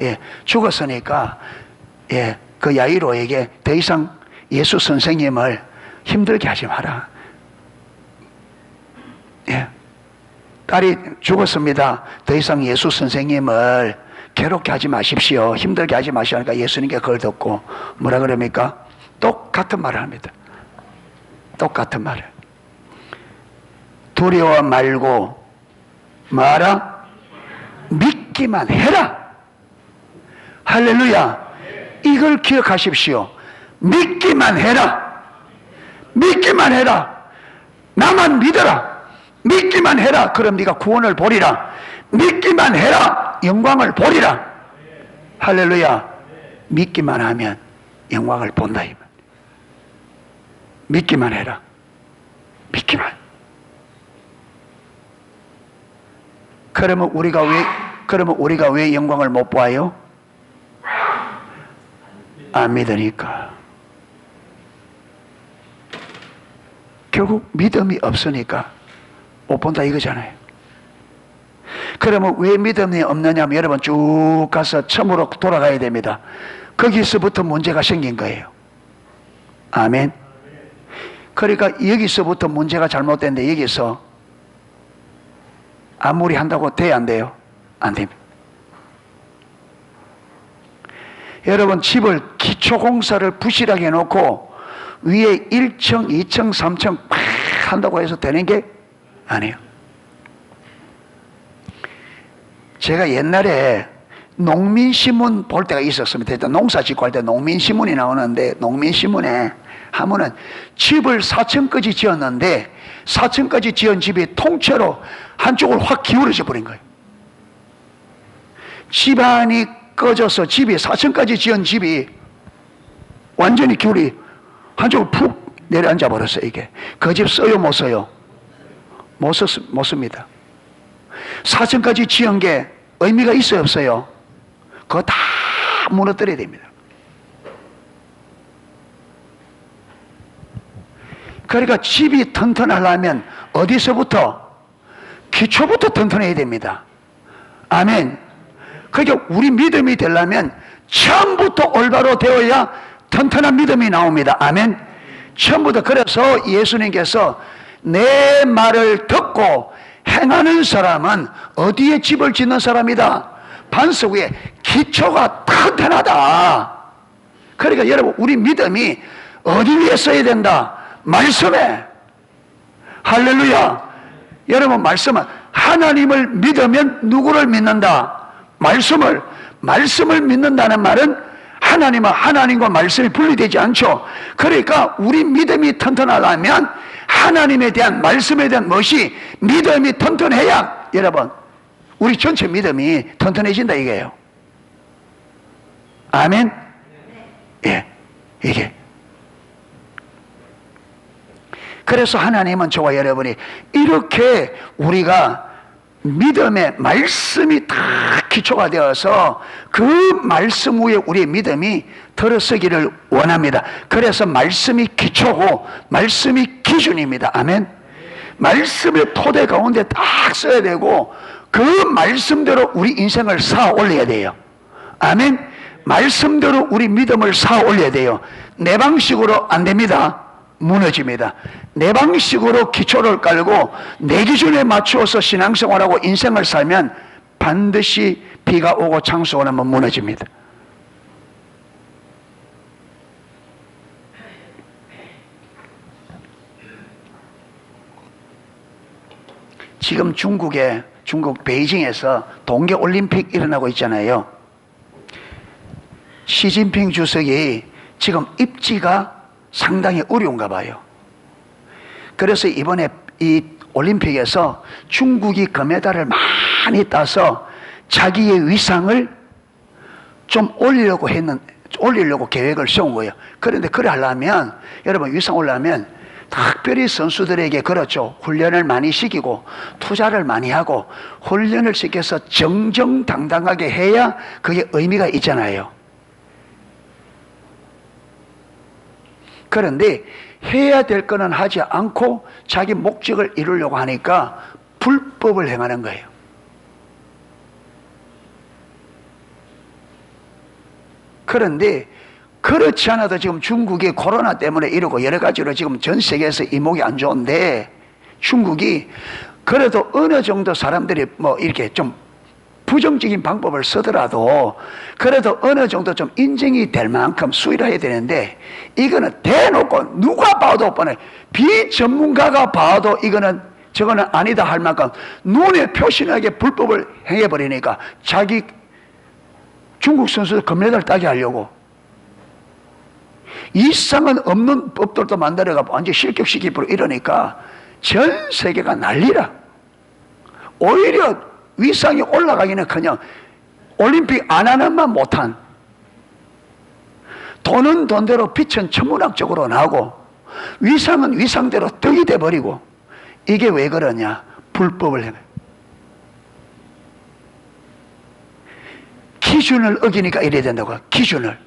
예, 죽었으니까 예, 그 야이로에게 더 이상 예수 선생님을 힘들게 하지 마라. 예, 딸이 죽었습니다. 더 이상 예수 선생님을 괴롭게 하지 마십시오. 힘들게 하지 마시오. 하니까 예수님께 그걸 듣고 뭐라 그럽니까? 똑같은 말을 합니다. 똑같은 말을. 두려워 말고 뭐하라? 믿기만 해라. 할렐루야. 이걸 기억하십시오. 믿기만 해라. 믿기만 해라. 나만 믿어라. 믿기만 해라. 그럼 네가 구원을 보리라. 믿기만 해라. 영광을 보리라. 할렐루야. 믿기만 하면 영광을 본다. 믿기만 해라. 믿기만. 그러면 우리가 왜 영광을 못 보아요? 안 믿으니까. 결국 믿음이 없으니까 못 본다 이거잖아요. 그러면 왜 믿음이 없느냐면 여러분 쭉 가서 처음으로 돌아가야 됩니다. 거기서부터 문제가 생긴 거예요. 아멘. 그러니까 여기서부터 문제가 잘못된데 여기서 아무리 한다고 돼야 안 돼요? 안 됩니다. 여러분 집을 기초공사를 부실하게 해놓고 위에 1층, 2층, 3층 막 한다고 해서 되는 게 아니에요. 제가 옛날에 농민신문 볼 때가 있었습니다. 농사 짓고 할 때 농민신문이 나오는데 농민신문에 하면은 집을 4층까지 지었는데 4층까지 지은 집이 통째로 한쪽으로 확 기울어져 버린 거예요. 집안이 꺼져서 집이 4층까지 지은 집이 완전히 기울이 한쪽으로 푹 내려앉아 버렸어요. 이게 그 집 써요 못 써요? 못 씁니다. 4층까지 지은 게 의미가 있어요 없어요? 그거 다 무너뜨려야 됩니다. 그러니까 집이 튼튼하려면 어디서부터? 기초부터 튼튼해야 됩니다. 아멘. 그러니까 우리 믿음이 되려면 처음부터 올바로 되어야 튼튼한 믿음이 나옵니다. 아멘. 처음부터. 그래서 예수님께서 내 말을 듣고 행하는 사람은 어디에 집을 짓는 사람이다? 반석 위에. 기초가 튼튼하다. 그러니까 여러분 우리 믿음이 어디 위에 써야 된다? 말씀에. 할렐루야. 여러분 말씀은 하나님을 믿으면 누구를 믿는다? 말씀을 믿는다는 말은 하나님은 하나님과 말씀이 분리되지 않죠. 그러니까 우리 믿음이 튼튼하려면 하나님에 대한 말씀에 대한 것이 믿음이 튼튼해야 여러분 우리 전체 믿음이 튼튼해진다 이게요. 아멘. 예, 이게 그래서 하나님은 저와 여러분이 이렇게 우리가 믿음의 말씀이 다 기초가 되어서 그 말씀 위에 우리의 믿음이 들어서기를 원합니다. 그래서 말씀이 기초고 말씀이 기준입니다. 아멘. 말씀의 토대 가운데 딱 써야 되고 그 말씀대로 우리 인생을 쌓아 올려야 돼요. 아멘. 말씀대로 우리 믿음을 쌓아 올려야 돼요. 내 방식으로 안 됩니다. 무너집니다. 내 방식으로 기초를 깔고 내 기준에 맞추어서 신앙생활하고 인생을 살면 반드시 비가 오고 창수가 나면 무너집니다. 지금 중국 베이징에서 동계올림픽 일어나고 있잖아요. 시진핑 주석이 지금 입지가 상당히 어려운가 봐요. 그래서 이번에 이 올림픽에서 중국이 금메달을 많이 따서 자기의 위상을 좀 올리려고 계획을 세운 거예요. 그런데 그래 하려면 여러분 위상 올리려면 특별히 선수들에게 그렇죠. 훈련을 많이 시키고 투자를 많이 하고 훈련을 시켜서 정정당당하게 해야 그게 의미가 있잖아요. 그런데 해야 될 거는 하지 않고 자기 목적을 이루려고 하니까 불법을 행하는 거예요. 그런데 그렇지 않아도 지금 중국이 코로나 때문에 이러고 여러 가지로 지금 전 세계에서 이목이 안 좋은데 중국이 그래도 어느 정도 사람들이 뭐 이렇게 좀 부정적인 방법을 쓰더라도 그래도 어느 정도 좀 인정이 될 만큼 수위를 해야 되는데 이거는 대놓고 누가 봐도 뻔해. 비전문가가 봐도 저거는 아니다 할 만큼 눈에 표시나게 불법을 행해버리니까 자기 중국 선수들 금메달 따게 하려고 이상은 없는 법들도 만들어가지고 완전 실격시키고 이러니까 전 세계가 난리라. 오히려 위상이 올라가기는커녕 올림픽 안 하는만 못한 돈은 돈대로 빛은 천문학적으로 나오고 위상은 위상대로 떡이 돼버리고 이게 왜 그러냐? 불법을 해. 기준을 어기니까 이래야 된다고. 기준을.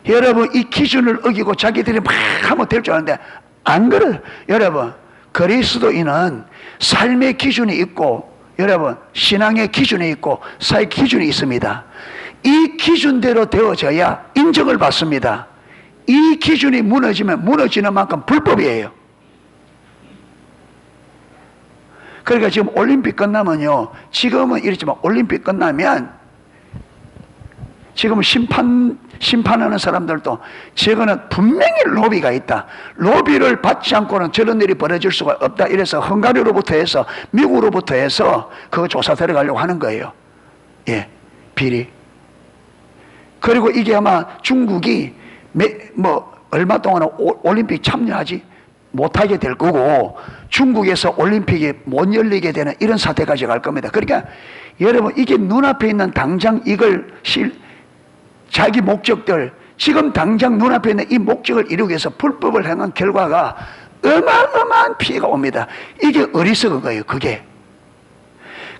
여러분 이 기준을 어기고 자기들이 막 하면 될 줄 아는데 안 그래요. 여러분 그리스도인은 삶의 기준이 있고 여러분 신앙의 기준이 있고 사회 기준이 있습니다. 이 기준대로 되어져야 인정을 받습니다. 이 기준이 무너지면 무너지는 만큼 불법이에요. 그러니까 지금 올림픽 끝나면요, 지금은 이렇지만 올림픽 끝나면 지금 심판하는 사람들도 저거는 분명히 로비가 있다. 로비를 받지 않고는 저런 일이 벌어질 수가 없다. 이래서 헝가리로부터 해서 미국으로부터 해서 그 조사 들어가려고 하는 거예요. 예, 비리. 그리고 이게 아마 중국이 얼마 동안 올림픽 참여하지 못하게 될 거고, 중국에서 올림픽이 못 열리게 되는 이런 사태까지 갈 겁니다. 그러니까 여러분, 이게 눈앞에 있는 당장 이걸 자기 목적들, 지금 당장 눈앞에 있는 이 목적을 이루기 위해서 불법을 행한 결과가 어마어마한 피해가 옵니다. 이게 어리석은 거예요, 그게.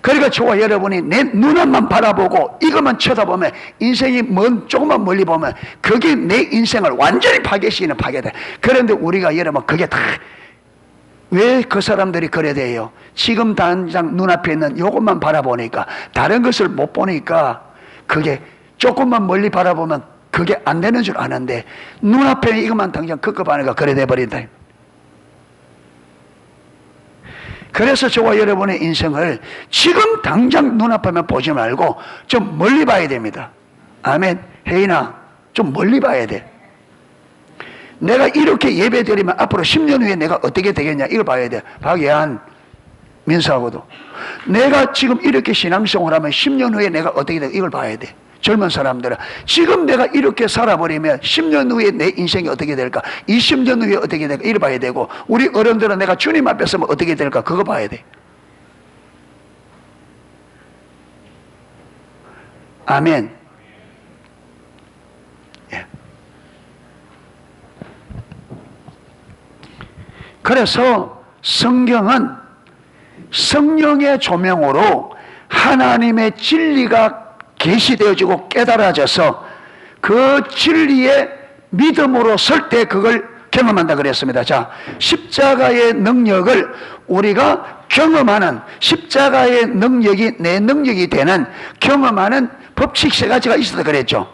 그러니까 저와 여러분이 내 눈앞만 바라보고 이것만 쳐다보면, 인생이 조금만 멀리 보면 그게 내 인생을 완전히 파괴시키는 파괴다. 그런데 우리가 여러분, 그게 다 왜 그 사람들이 그래 돼요? 지금 당장 눈앞에 있는 이것만 바라보니까, 다른 것을 못 보니까, 그게 조금만 멀리 바라보면 그게 안 되는 줄 아는데, 눈앞에 이것만 당장 급급하니까 그래 돼 버린다. 그래서 저와 여러분의 인생을 지금 당장 눈앞에만 보지 말고 좀 멀리 봐야 됩니다. 아멘. 혜인아, 좀 멀리 봐야 돼. 내가 이렇게 예배 드리면 앞으로 10년 후에 내가 어떻게 되겠냐, 이걸 봐야 돼. 박예한, 민수하고도. 내가 지금 이렇게 신앙생활 하면 10년 후에 내가 어떻게 돼, 이걸 봐야 돼. 젊은 사람들은 지금 내가 이렇게 살아버리면 10년 후에 내 인생이 어떻게 될까, 20년 후에 어떻게 될까, 이걸 봐야 되고, 우리 어른들은 내가 주님 앞에 서면 어떻게 될까, 그거 봐야 돼. 아멘. 예. 그래서 성경은 성령의 조명으로 하나님의 진리가 계시되어지고 깨달아져서 그 진리의 믿음으로 설 때 그걸 경험한다 그랬습니다. 자, 십자가의 능력을 우리가 경험하는, 십자가의 능력이 내 능력이 되는 경험하는 법칙 세 가지가 있었다 그랬죠.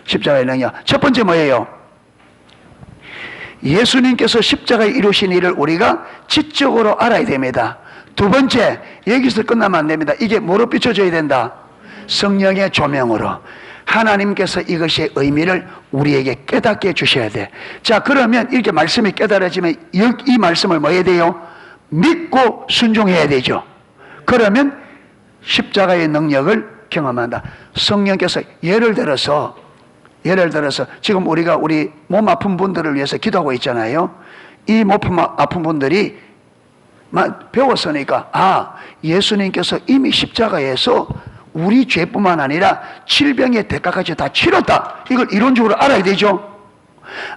십자가의 능력. 첫 번째 뭐예요? 예수님께서 십자가에 이루신 일을 우리가 지적으로 알아야 됩니다. 두 번째, 여기서 끝나면 안 됩니다. 이게 뭐로 비춰져야 된다? 성령의 조명으로. 하나님께서 이것의 의미를 우리에게 깨닫게 해주셔야 돼. 자, 그러면 이렇게 말씀이 깨달아지면 이 말씀을 뭐 해야 돼요? 믿고 순종해야 되죠. 그러면 십자가의 능력을 경험한다. 성령께서 예를 들어서 지금 우리가 우리 몸 아픈 분들을 위해서 기도하고 있잖아요. 이 몸 아픈 분들이 배웠으니까, 예수님께서 이미 십자가에서 우리 죄뿐만 아니라 질병의 대가까지 다 치렀다, 이걸 이론적으로 알아야 되죠.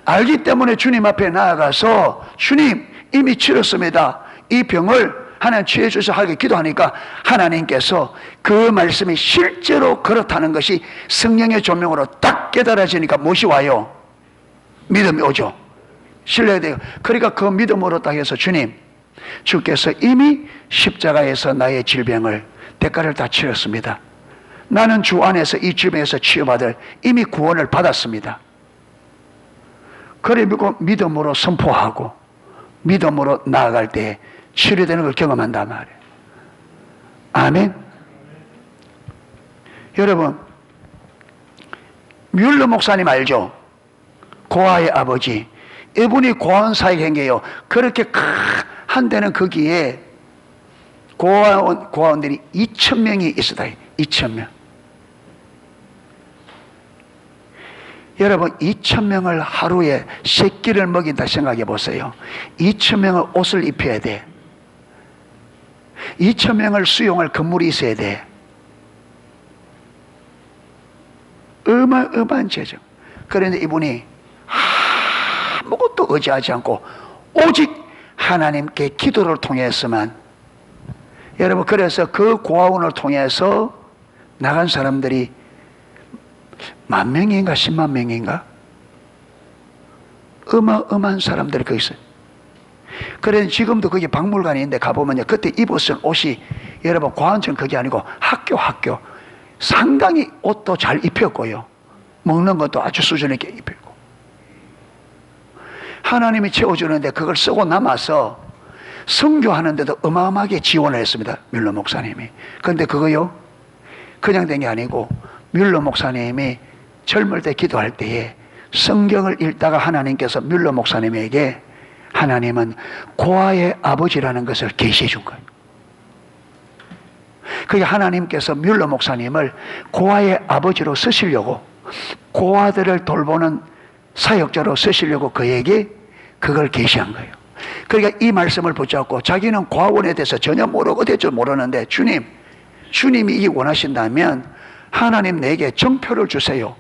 알기 때문에 주님 앞에 나아가서, 주님 이미 치렀습니다, 이 병을 하나님 치유해 주셔서 하게 기도하니까 하나님께서 그 말씀이 실제로 그렇다는 것이 성령의 조명으로 딱 깨달아지니까 무엇이 와요? 믿음이 오죠. 신뢰해야 돼요. 그러니까 그 믿음으로 딱 해서, 주님, 주께서 이미 십자가에서 나의 질병을, 대가를 다 치렀습니다. 나는 주 안에서 이 질병에서 치유받을 이미 구원을 받았습니다. 그리고 믿음으로 선포하고 믿음으로 나아갈 때 치료되는 걸 경험한단 말이에요. 아멘. 여러분, 뮬러 목사님 알죠? 고아의 아버지. 이분이 고아원 사역 행해요. 그렇게 한데는 거기에 고아원들이 2,000명이 있었다. 2,000명. 여러분, 2,000명을 하루에 3끼를 먹인다 생각해 보세요. 2,000명을 옷을 입혀야 돼. 2,000명을 수용할 건물이 있어야 돼. 어마어마한 재정. 그런데 이분이 아무것도 의지하지 않고 오직 하나님께 기도를 통해서만. 여러분, 그래서 그 고아원을 통해서 나간 사람들이 10,000명인가 10만 명인가? 어마어마한 사람들이 거기 있어요. 그래서 지금도 거기 박물관이 있는데 가보면요, 그때 입었던 옷이, 여러분, 고아원처럼 그게 아니고 학교 상당히 옷도 잘 입혔고요, 먹는 것도 아주 수준 있게 입혔고, 하나님이 채워주는데 그걸 쓰고 남아서 선교하는데도 어마어마하게 지원을 했습니다, 뮬러 목사님이. 그런데 그거요, 그냥 된 게 아니고, 뮬러 목사님이 젊을 때 기도할 때에 성경을 읽다가 하나님께서 뮬러 목사님에게, 하나님은 고아의 아버지라는 것을 계시해 준 거예요. 그게 하나님께서 뮬러 목사님을 고아의 아버지로 쓰시려고 고아들을 돌보는 사역자로 쓰시려고 그에게 그걸 계시한 거예요. 그러니까 이 말씀을 붙잡고 자기는 고아원에 대해서 전혀 모르고 어떨 줄 모르는데 주님이 이게 원하신다면 하나님 내게 정표를 주세요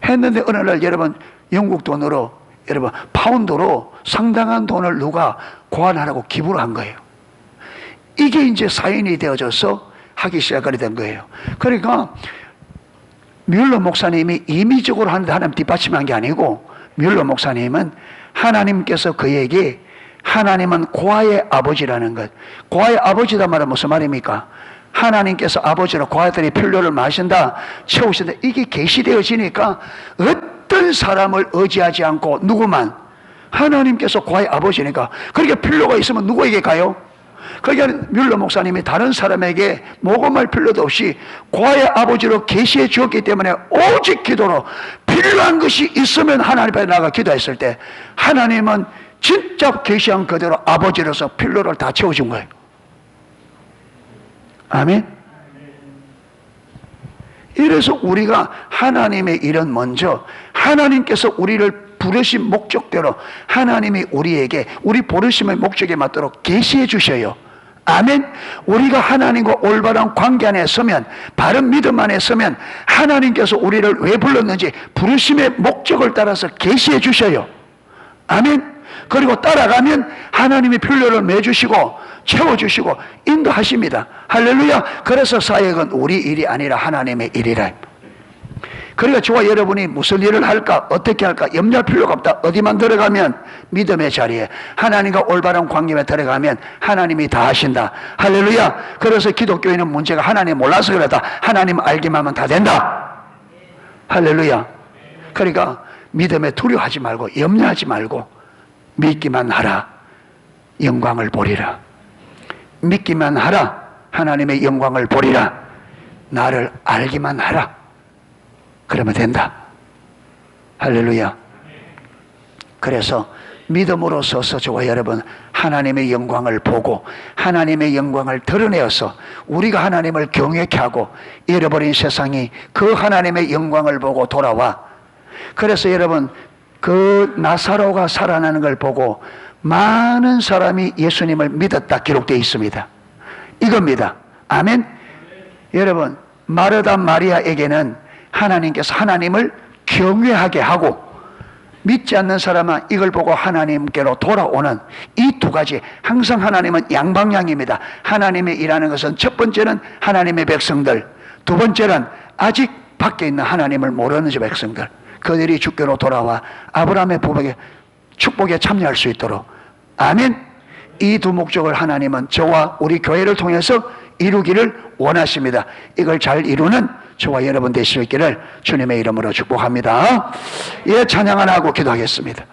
했는데 어느 날 여러분 영국 돈으로 여러분 파운드로 상당한 돈을 누가 고아원하라고 기부를 한 거예요. 이게 이제 사인이 되어져서 하기 시작하게 된 거예요. 그러니까 뮬러 목사님이 임의적으로 하는데 하나님 뒷받침한 게 아니고 뮬러 목사님은 하나님께서 그에게 하나님은 고아의 아버지라는 것, 고아의 아버지다 말은 무슨 말입니까? 하나님께서 아버지로 고아들이 필요를 마신다, 채우신다, 이게 계시되어지니까 어떤 사람을 의지하지 않고 누구만 하나님께서 고아의 아버지니까 그렇게 필요가 있으면 누구에게 가요? 그러니까 뮬러 목사님이 다른 사람에게 모금할 필요도 없이 고아의 아버지로 계시해 주었기 때문에 오직 기도로 필요한 것이 있으면 하나님 앞에 나가 기도했을 때 하나님은 진짜 계시한 그대로 아버지로서 필요를 다 채워준 거예요. 아멘. 이래서 우리가 하나님의 일은 먼저 하나님께서 우리를 부르신 목적대로 하나님이 우리에게 우리 부르심의 목적에 맞도록 계시해 주셔요. 아멘. 우리가 하나님과 올바른 관계 안에 서면, 바른 믿음 안에 서면 하나님께서 우리를 왜 불렀는지 부르심의 목적을 따라서 계시해 주셔요. 아멘. 그리고 따라가면 하나님이 필요를 매주시고 채워주시고 인도하십니다. 할렐루야. 그래서 사역은 우리 일이 아니라 하나님의 일이라. 그러니까 저와 여러분이 무슨 일을 할까, 어떻게 할까 염려할 필요가 없다. 어디만 들어가면 믿음의 자리에 하나님과 올바른 관계에 들어가면 하나님이 다 하신다. 할렐루야. 그래서 기독교인은 문제가 하나님 몰라서 그렇다. 하나님 알기만 하면 다 된다. 할렐루야. 그러니까 믿음에 두려워하지 말고 염려하지 말고 믿기만 하라. 영광을 보리라. 믿기만 하라. 하나님의 영광을 보리라. 나를 알기만 하라. 그러면 된다. 할렐루야. 그래서 믿음으로 서서 저와 여러분 하나님의 영광을 보고 하나님의 영광을 드러내어서 우리가 하나님을 경외케 하고 잃어버린 세상이 그 하나님의 영광을 보고 돌아와. 그래서 여러분 그 나사로가 살아나는 걸 보고 많은 사람이 예수님을 믿었다 기록되어 있습니다. 이겁니다. 아멘. 여러분 마르다 마리아에게는 하나님께서 하나님을 경외하게 하고 믿지 않는 사람은 이걸 보고 하나님께로 돌아오는 이 두 가지, 항상 하나님은 양방향입니다. 하나님의 일하는 것은 첫 번째는 하나님의 백성들, 두 번째는 아직 밖에 있는 하나님을 모르는 저 백성들, 그들이 주께로 돌아와 아브라함의 축복에 참여할 수 있도록. 아멘. 이 두 목적을 하나님은 저와 우리 교회를 통해서 이루기를 원하십니다. 이걸 잘 이루는 저와 여러분 되시기를 주님의 이름으로 축복합니다. 예, 찬양 하나 하고 기도하겠습니다.